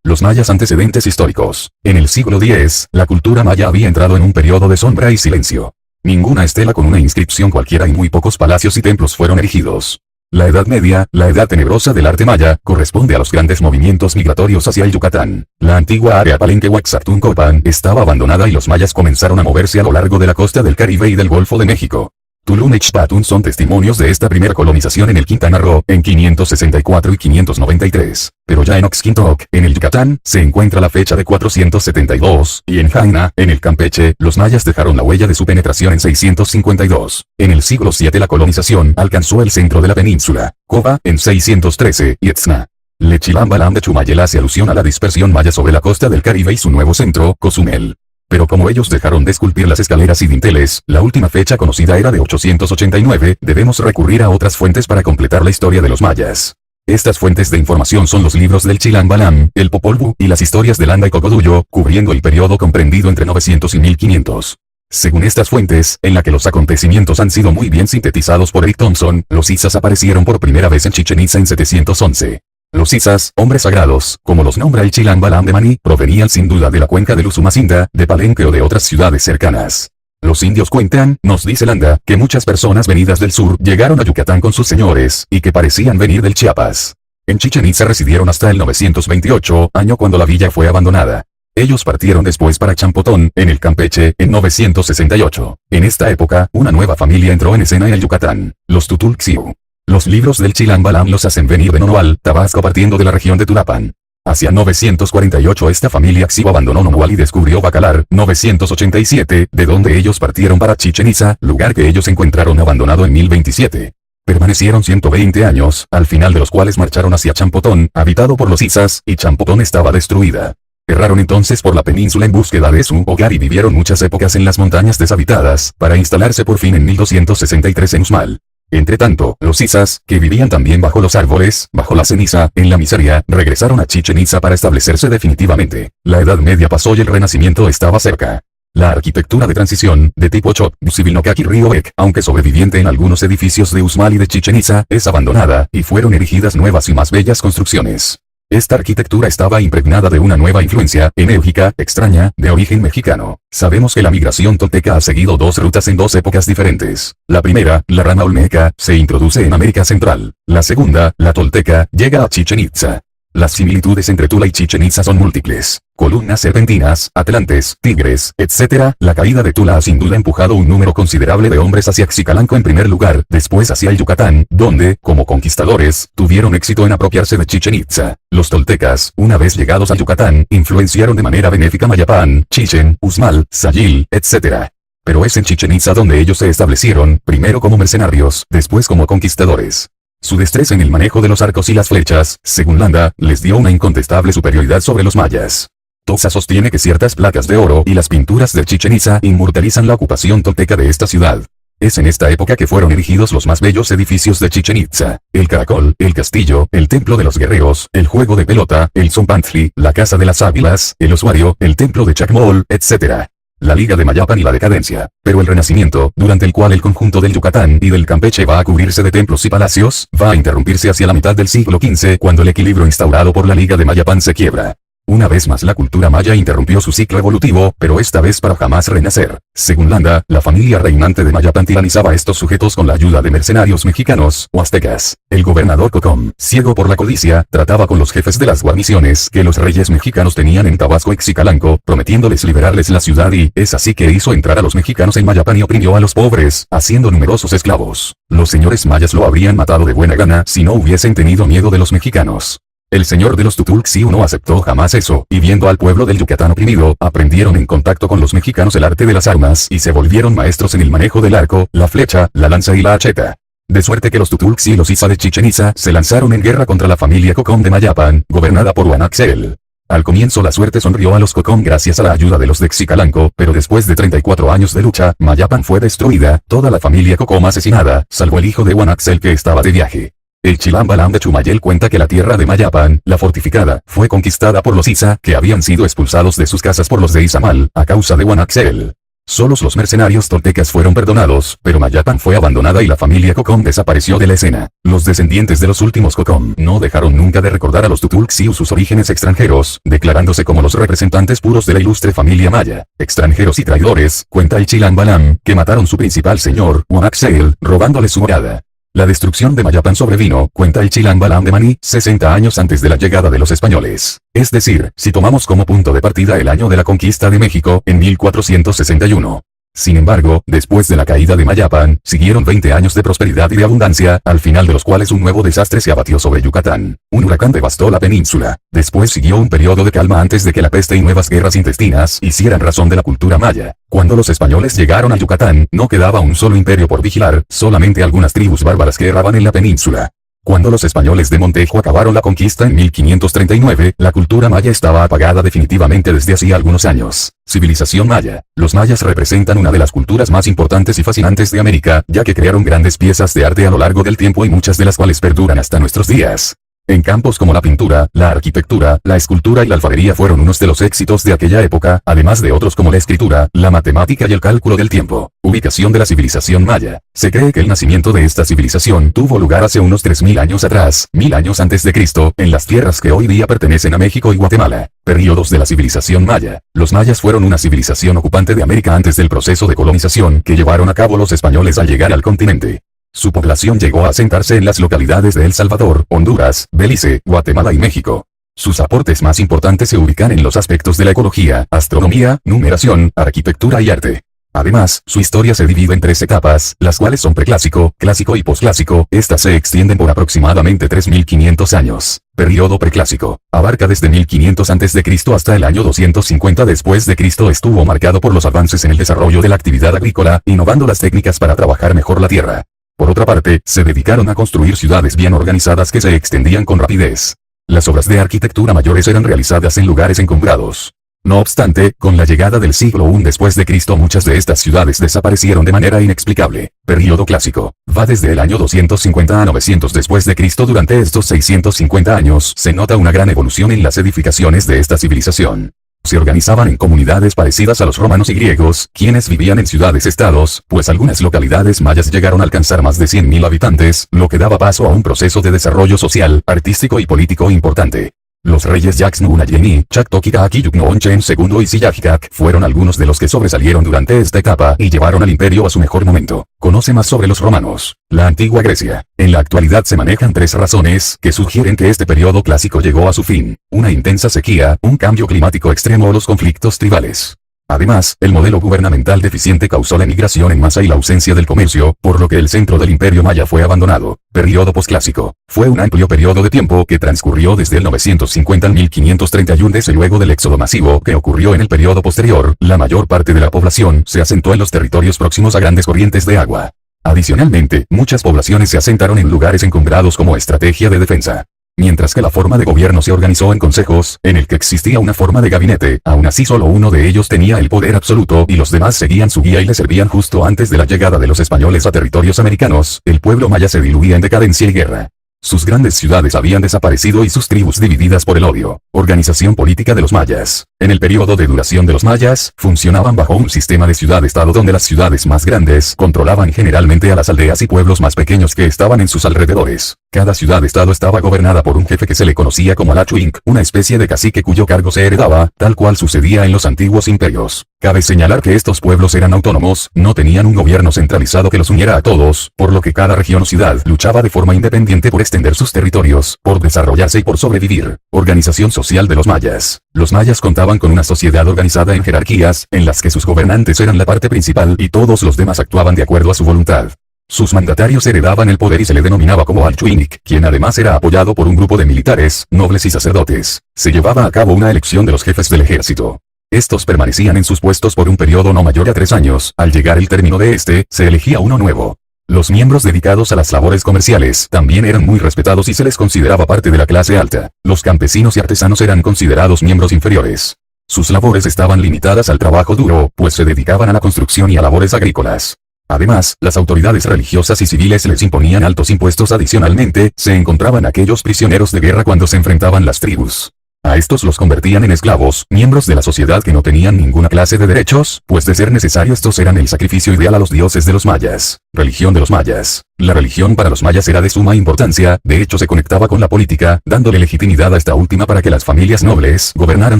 Los mayas. Antecedentes históricos. En el siglo X, la cultura maya había entrado en un periodo de sombra y silencio. Ninguna estela con una inscripción cualquiera y muy pocos palacios y templos fueron erigidos. La Edad Media, la edad tenebrosa del arte maya, corresponde a los grandes movimientos migratorios hacia el Yucatán. La antigua área Palenque-Huaxartuncopan estaba abandonada y los mayas comenzaron a moverse a lo largo de la costa del Caribe y del Golfo de México. Tulum y Xpatun son testimonios de esta primera colonización en el Quintana Roo, en 564 y 593. Pero ya en Oxquintoc, en el Yucatán, se encuentra la fecha de 472, y en Jaina, en el Campeche, los mayas dejaron la huella de su penetración en 652. En el siglo VII la colonización alcanzó el centro de la península, Coba, en 613, y Etzna. Lechilambalam de Chumayel hace alusión a la dispersión maya sobre la costa del Caribe y su nuevo centro, Cozumel. Pero como ellos dejaron de esculpir las escaleras y dinteles, la última fecha conocida era de 889, debemos recurrir a otras fuentes para completar la historia de los mayas. Estas fuentes de información son los libros del Chilam Balam, el Popol Vuh y las historias del Anda y Cocoduyo, cubriendo el periodo comprendido entre 900 y 1500. Según estas fuentes, en la que los acontecimientos han sido muy bien sintetizados por Eric Thompson, los Izas aparecieron por primera vez en Chichen Itza en 711. Los Izas, hombres sagrados, como los nombra el Chilam Balam de Maní, provenían sin duda de la cuenca del Usumacinta, de Palenque o de otras ciudades cercanas. Los indios cuentan, nos dice Landa, que muchas personas venidas del sur llegaron a Yucatán con sus señores, y que parecían venir del Chiapas. En Chichen Itza residieron hasta el 928, año cuando la villa fue abandonada. Ellos partieron después para Champotón, en el Campeche, en 968. En esta época, una nueva familia entró en escena en el Yucatán, los Tutulxiu. Los libros del Chilam Balam los hacen venir de Nonoal, Tabasco partiendo de la región de Tulapan. Hacia 948 esta familia Xiu abandonó Nonoal y descubrió Bacalar, 987, de donde ellos partieron para Chichen Itza, lugar que ellos encontraron abandonado en 1027. Permanecieron 120 años, al final de los cuales marcharon hacia Champotón, habitado por los Izas, y Champotón estaba destruida. Erraron entonces por la península en búsqueda de su hogar y vivieron muchas épocas en las montañas deshabitadas, para instalarse por fin en 1263 en Uxmal. Entretanto, los Izas, que vivían también bajo los árboles, bajo la ceniza, en la miseria, regresaron a Chichen Itza para establecerse definitivamente. La Edad Media pasó y el Renacimiento estaba cerca. La arquitectura de transición, de tipo Chot, Sibilnokaki Rioek, aunque sobreviviente en algunos edificios de Uxmal y de Chichen Itza, es abandonada, y fueron erigidas nuevas y más bellas construcciones. Esta arquitectura estaba impregnada de una nueva influencia, enérgica, extraña, de origen mexicano. Sabemos que la migración tolteca ha seguido dos rutas en dos épocas diferentes. La primera, la rama olmeca, se introduce en América Central. La segunda, la tolteca, llega a Chichen Itza. Las similitudes entre Tula y Chichen Itza son múltiples. Columnas serpentinas, atlantes, tigres, etc. La caída de Tula ha sin duda empujado un número considerable de hombres hacia Xicalco en primer lugar, después hacia el Yucatán, donde, como conquistadores, tuvieron éxito en apropiarse de Chichen Itza. Los toltecas, una vez llegados al Yucatán, influenciaron de manera benéfica Mayapán, Chichen, Uxmal, Sayil, etc. Pero es en Chichen Itza donde ellos se establecieron, primero como mercenarios, después como conquistadores. Su destreza en el manejo de los arcos y las flechas, según Landa, les dio una incontestable superioridad sobre los mayas. Toxa sostiene que ciertas placas de oro y las pinturas de Chichen Itza inmortalizan la ocupación tolteca de esta ciudad. Es en esta época que fueron erigidos los más bellos edificios de Chichen Itza: el caracol, el castillo, el templo de los guerreros, el juego de pelota, el zompantli, la casa de las águilas, el osuario, el templo de Chacmol, etc. La Liga de Mayapan y la decadencia. Pero el Renacimiento, durante el cual el conjunto del Yucatán y del Campeche va a cubrirse de templos y palacios, va a interrumpirse hacia la mitad del siglo XV cuando el equilibrio instaurado por la Liga de Mayapan se quiebra. Una vez más la cultura maya interrumpió su ciclo evolutivo, pero esta vez para jamás renacer. Según Landa, la familia reinante de Mayapan tiranizaba a estos sujetos con la ayuda de mercenarios mexicanos, o aztecas. El gobernador Cocom, ciego por la codicia, trataba con los jefes de las guarniciones que los reyes mexicanos tenían en Tabasco y Xicalco, prometiéndoles liberarles la ciudad y, es así que hizo entrar a los mexicanos en Mayapan y oprimió a los pobres, haciendo numerosos esclavos. Los señores mayas lo habrían matado de buena gana si no hubiesen tenido miedo de los mexicanos. El señor de los Tutulxiu no aceptó jamás eso, y viendo al pueblo del Yucatán oprimido, aprendieron en contacto con los mexicanos el arte de las armas y se volvieron maestros en el manejo del arco, la flecha, la lanza y la hacheta. De suerte que los Tutulxi y los Iza de Chichen Itza se lanzaron en guerra contra la familia Cocom de Mayapan, gobernada por Huanaxel. Al comienzo la suerte sonrió a los Cocom gracias a la ayuda de los de Xicalco, pero después de 34 años de lucha, Mayapan fue destruida, toda la familia Cocom asesinada, salvo el hijo de Huanaxel que estaba de viaje. El Chilam Balam de Chumayel cuenta que la tierra de Mayapan, la fortificada, fue conquistada por los Iza, que habían sido expulsados de sus casas por los de Izamal, a causa de Huanaxel. Solos los mercenarios toltecas fueron perdonados, pero Mayapan fue abandonada y la familia Cocom desapareció de la escena. Los descendientes de los últimos Cocom no dejaron nunca de recordar a los Tutulxi y sus orígenes extranjeros, declarándose como los representantes puros de la ilustre familia maya. Extranjeros y traidores, cuenta el Chilam Balam, que mataron su principal señor, Huamaxel, robándole su morada. La destrucción de Mayapan sobrevino, cuenta el Chilam Balam de Maní, 60 años antes de la llegada de los españoles. Es decir, si tomamos como punto de partida el año de la conquista de México, en 1461. Sin embargo, después de la caída de Mayapan, siguieron 20 años de prosperidad y de abundancia, al final de los cuales un nuevo desastre se abatió sobre Yucatán. Un huracán devastó la península. Después siguió un periodo de calma antes de que la peste y nuevas guerras intestinas hicieran razón de la cultura maya. Cuando los españoles llegaron a Yucatán, no quedaba un solo imperio por vigilar, solamente algunas tribus bárbaras que erraban en la península. Cuando los españoles de Montejo acabaron la conquista en 1539, la cultura maya estaba apagada definitivamente desde hacía algunos años. Civilización maya. Los mayas representan una de las culturas más importantes y fascinantes de América, ya que crearon grandes piezas de arte a lo largo del tiempo y muchas de las cuales perduran hasta nuestros días. En campos como la pintura, la arquitectura, la escultura y la alfarería fueron unos de los éxitos de aquella época, además de otros como la escritura, la matemática y el cálculo del tiempo. Ubicación de la civilización maya. Se cree que el nacimiento de esta civilización tuvo lugar hace unos 3000 años atrás, 1000 años antes de Cristo, en las tierras que hoy día pertenecen a México y Guatemala. Períodos de la civilización maya. Los mayas fueron una civilización ocupante de América antes del proceso de colonización que llevaron a cabo los españoles al llegar al continente. Su población llegó a asentarse en las localidades de El Salvador, Honduras, Belice, Guatemala y México. Sus aportes más importantes se ubican en los aspectos de la ecología, astronomía, numeración, arquitectura y arte. Además, su historia se divide en 3 etapas, las cuales son preclásico, clásico y posclásico. Estas se extienden por aproximadamente 3500 años. Periodo preclásico. Abarca desde 1500 a.C. hasta el año 250 después de Cristo. Estuvo marcado por los avances en el desarrollo de la actividad agrícola, innovando las técnicas para trabajar mejor la tierra. Por otra parte, se dedicaron a construir ciudades bien organizadas que se extendían con rapidez. Las obras de arquitectura mayores eran realizadas en lugares encumbrados. No obstante, con la llegada del siglo I después de Cristo muchas de estas ciudades desaparecieron de manera inexplicable. Período clásico. Va desde el año 250 a 900 después de Cristo. Durante estos 650 años, se nota una gran evolución en las edificaciones de esta civilización. Se organizaban en comunidades parecidas a los romanos y griegos, quienes vivían en ciudades-estados, pues algunas localidades mayas llegaron a alcanzar más de 100.000 habitantes, lo que daba paso a un proceso de desarrollo social, artístico y político importante. Los reyes Yaxnu-Unayeni, Chactoquicaquiyucnoonchen II y Sillajicac fueron algunos de los que sobresalieron durante esta etapa y llevaron al imperio a su mejor momento. Conoce más sobre los romanos. La antigua Grecia. En la actualidad se manejan 3 razones que sugieren que este periodo clásico llegó a su fin: una intensa sequía, un cambio climático extremo o los conflictos tribales. Además, el modelo gubernamental deficiente causó la emigración en masa y la ausencia del comercio, por lo que el centro del imperio maya fue abandonado. Período posclásico. Fue un amplio periodo de tiempo que transcurrió desde el 950 al 1531. Desde luego del éxodo masivo que ocurrió en el periodo posterior, la mayor parte de la población se asentó en los territorios próximos a grandes corrientes de agua. Adicionalmente, muchas poblaciones se asentaron en lugares encumbrados como estrategia de defensa. Mientras que la forma de gobierno se organizó en consejos, en el que existía una forma de gabinete, aún así solo uno de ellos tenía el poder absoluto y los demás seguían su guía y le servían. Justo antes de la llegada de los españoles a territorios americanos, el pueblo maya se diluía en decadencia y guerra. Sus grandes ciudades habían desaparecido y sus tribus divididas por el odio. Organización política de los mayas. En el periodo de duración de los mayas, funcionaban bajo un sistema de ciudad-estado donde las ciudades más grandes controlaban generalmente a las aldeas y pueblos más pequeños que estaban en sus alrededores. Cada ciudad-estado estaba gobernada por un jefe que se le conocía como Alachuink, una especie de cacique cuyo cargo se heredaba, tal cual sucedía en los antiguos imperios. Cabe señalar que estos pueblos eran autónomos, no tenían un gobierno centralizado que los uniera a todos, por lo que cada región o ciudad luchaba de forma independiente por extender sus territorios, por desarrollarse y por sobrevivir. Organización social de los mayas. Los mayas contaban con una sociedad organizada en jerarquías, en las que sus gobernantes eran la parte principal y todos los demás actuaban de acuerdo a su voluntad. Sus mandatarios heredaban el poder y se le denominaba como Alchuinik, quien además era apoyado por un grupo de militares, nobles y sacerdotes. Se llevaba a cabo una elección de los jefes del ejército. Estos permanecían en sus puestos por un periodo no mayor a 3 años. Al llegar el término de este, se elegía uno nuevo. Los miembros dedicados a las labores comerciales también eran muy respetados y se les consideraba parte de la clase alta. Los campesinos y artesanos eran considerados miembros inferiores. Sus labores estaban limitadas al trabajo duro, pues se dedicaban a la construcción y a labores agrícolas. Además, las autoridades religiosas y civiles les imponían altos impuestos. Adicionalmente, se encontraban aquellos prisioneros de guerra cuando se enfrentaban las tribus. A estos los convertían en esclavos, miembros de la sociedad que no tenían ninguna clase de derechos, pues de ser necesario estos eran el sacrificio ideal a los dioses de los mayas. Religión de los mayas. La religión para los mayas era de suma importancia, de hecho se conectaba con la política, dándole legitimidad a esta última para que las familias nobles gobernaran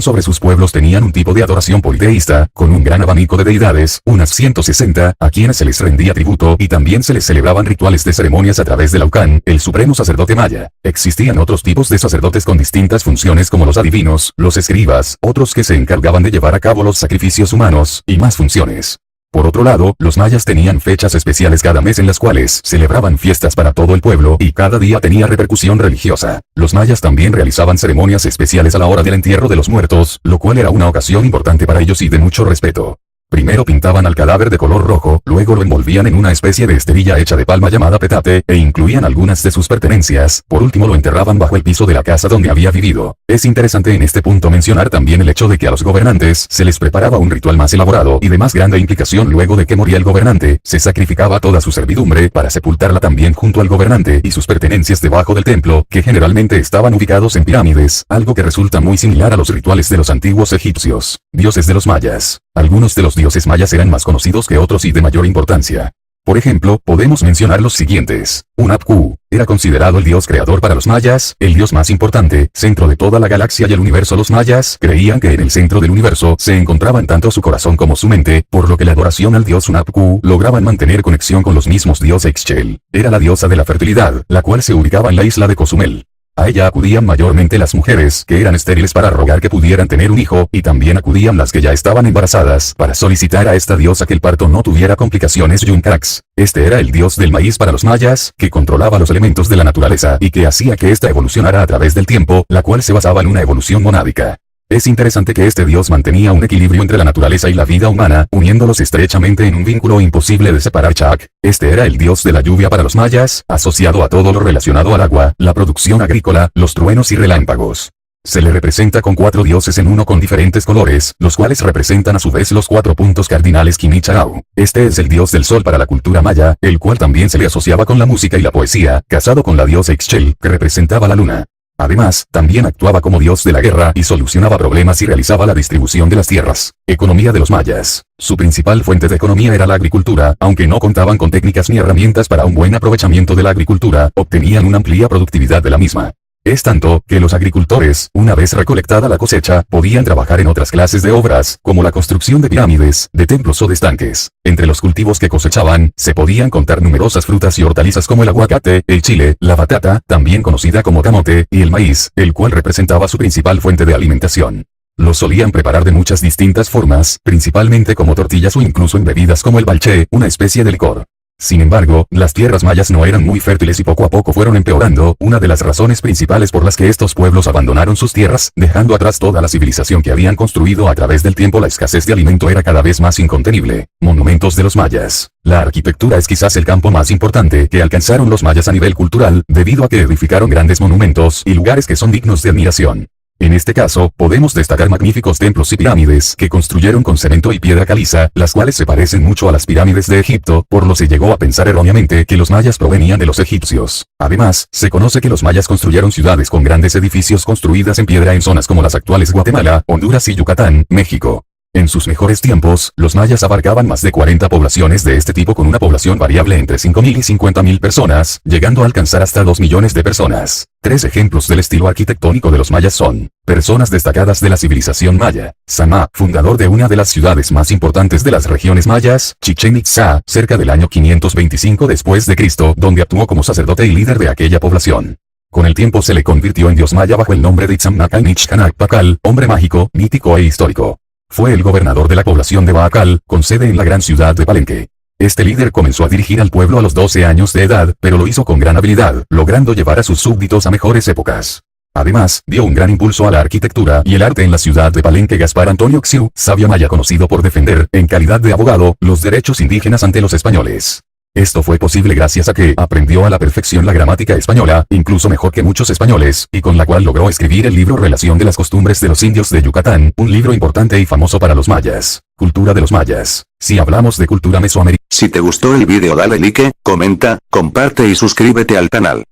sobre sus pueblos. Tenían un tipo de adoración politeísta, con un gran abanico de deidades, unas 160, a quienes se les rendía tributo y también se les celebraban rituales de ceremonias a través del Aucán, el supremo sacerdote maya. Existían otros tipos de sacerdotes con distintas funciones como los adivinos, los escribas, otros que se encargaban de llevar a cabo los sacrificios humanos, y más funciones. Por otro lado, los mayas tenían fechas especiales cada mes en las cuales celebraban fiestas para todo el pueblo y cada día tenía repercusión religiosa. Los mayas también realizaban ceremonias especiales a la hora del entierro de los muertos, lo cual era una ocasión importante para ellos y de mucho respeto. Primero pintaban al cadáver de color rojo, luego lo envolvían en una especie de esterilla hecha de palma llamada petate, e incluían algunas de sus pertenencias, por último lo enterraban bajo el piso de la casa donde había vivido. Es interesante en este punto mencionar también el hecho de que a los gobernantes se les preparaba un ritual más elaborado y de más grande implicación. Luego de que moría el gobernante, se sacrificaba toda su servidumbre para sepultarla también junto al gobernante y sus pertenencias debajo del templo, que generalmente estaban ubicados en pirámides, algo que resulta muy similar a los rituales de los antiguos egipcios. Dioses de los mayas. Algunos de los dioses mayas eran más conocidos que otros y de mayor importancia. Por ejemplo, podemos mencionar los siguientes. Hunahpu era considerado el dios creador para los mayas, el dios más importante, centro de toda la galaxia y el universo. Los mayas creían que en el centro del universo se encontraban tanto su corazón como su mente, por lo que la adoración al dios Hunahpu lograban mantener conexión con los mismos dioses. Ixchel era la diosa de la fertilidad, la cual se ubicaba en la isla de Cozumel. A ella acudían mayormente las mujeres que eran estériles para rogar que pudieran tener un hijo, y también acudían las que ya estaban embarazadas para solicitar a esta diosa que el parto no tuviera complicaciones. Yuncax. Este era el dios del maíz para los mayas, que controlaba los elementos de la naturaleza y que hacía que ésta evolucionara a través del tiempo, la cual se basaba en una evolución monádica. Es interesante que este dios mantenía un equilibrio entre la naturaleza y la vida humana, uniéndolos estrechamente en un vínculo imposible de separar. Chak. Este era el dios de la lluvia para los mayas, asociado a todo lo relacionado al agua, la producción agrícola, los truenos y relámpagos. Se le representa con 4 dioses en uno con diferentes colores, los cuales representan a su vez los 4 puntos cardinales Quinichao. Este es el dios del sol para la cultura maya, el cual también se le asociaba con la música y la poesía, casado con la diosa Ixchel, que representaba la luna. Además, también actuaba como dios de la guerra y solucionaba problemas y realizaba la distribución de las tierras. Economía de los mayas. Su principal fuente de economía era la agricultura, aunque no contaban con técnicas ni herramientas para un buen aprovechamiento de la agricultura, obtenían una amplia productividad de la misma. Es tanto, que los agricultores, una vez recolectada la cosecha, podían trabajar en otras clases de obras, como la construcción de pirámides, de templos o de estanques. Entre los cultivos que cosechaban, se podían contar numerosas frutas y hortalizas como el aguacate, el chile, la batata, también conocida como camote, y el maíz, el cual representaba su principal fuente de alimentación. Los solían preparar de muchas distintas formas, principalmente como tortillas o incluso en bebidas como el balché, una especie de licor. Sin embargo, las tierras mayas no eran muy fértiles y poco a poco fueron empeorando. Una de las razones principales por las que estos pueblos abandonaron sus tierras, dejando atrás toda la civilización que habían construido a través del tiempo. La escasez de alimento era cada vez más incontenible. Monumentos de los mayas. La arquitectura es quizás el campo más importante que alcanzaron los mayas a nivel cultural, debido a que edificaron grandes monumentos y lugares que son dignos de admiración. En este caso, podemos destacar magníficos templos y pirámides que construyeron con cemento y piedra caliza, las cuales se parecen mucho a las pirámides de Egipto, por lo que se llegó a pensar erróneamente que los mayas provenían de los egipcios. Además, se conoce que los mayas construyeron ciudades con grandes edificios construidas en piedra en zonas como las actuales Guatemala, Honduras y Yucatán, México. En sus mejores tiempos, los mayas abarcaban más de 40 poblaciones de este tipo con una población variable entre 5.000 y 50.000 personas, llegando a alcanzar hasta 2 millones de personas. 3 ejemplos del estilo arquitectónico de los mayas son: personas destacadas de la civilización maya. Sama, fundador de una de las ciudades más importantes de las regiones mayas, Chichén Itzá, cerca del año 525 después de Cristo, donde actuó como sacerdote y líder de aquella población. Con el tiempo se le convirtió en dios maya bajo el nombre de Itzamnaca Pakal, hombre mágico, mítico e histórico. Fue el gobernador de la población de Baakal, con sede en la gran ciudad de Palenque. Este líder comenzó a dirigir al pueblo a los 12 años de edad, pero lo hizo con gran habilidad, logrando llevar a sus súbditos a mejores épocas. Además, dio un gran impulso a la arquitectura y el arte en la ciudad de Palenque. Gaspar Antonio Xiu, sabio maya conocido por defender, en calidad de abogado, los derechos indígenas ante los españoles. Esto fue posible gracias a que aprendió a la perfección la gramática española, incluso mejor que muchos españoles, y con la cual logró escribir el libro Relación de las costumbres de los indios de Yucatán, un libro importante y famoso para los mayas. Cultura de los mayas. Si hablamos de cultura mesoamericana. Si te gustó el vídeo dale like, comenta, comparte y suscríbete al canal.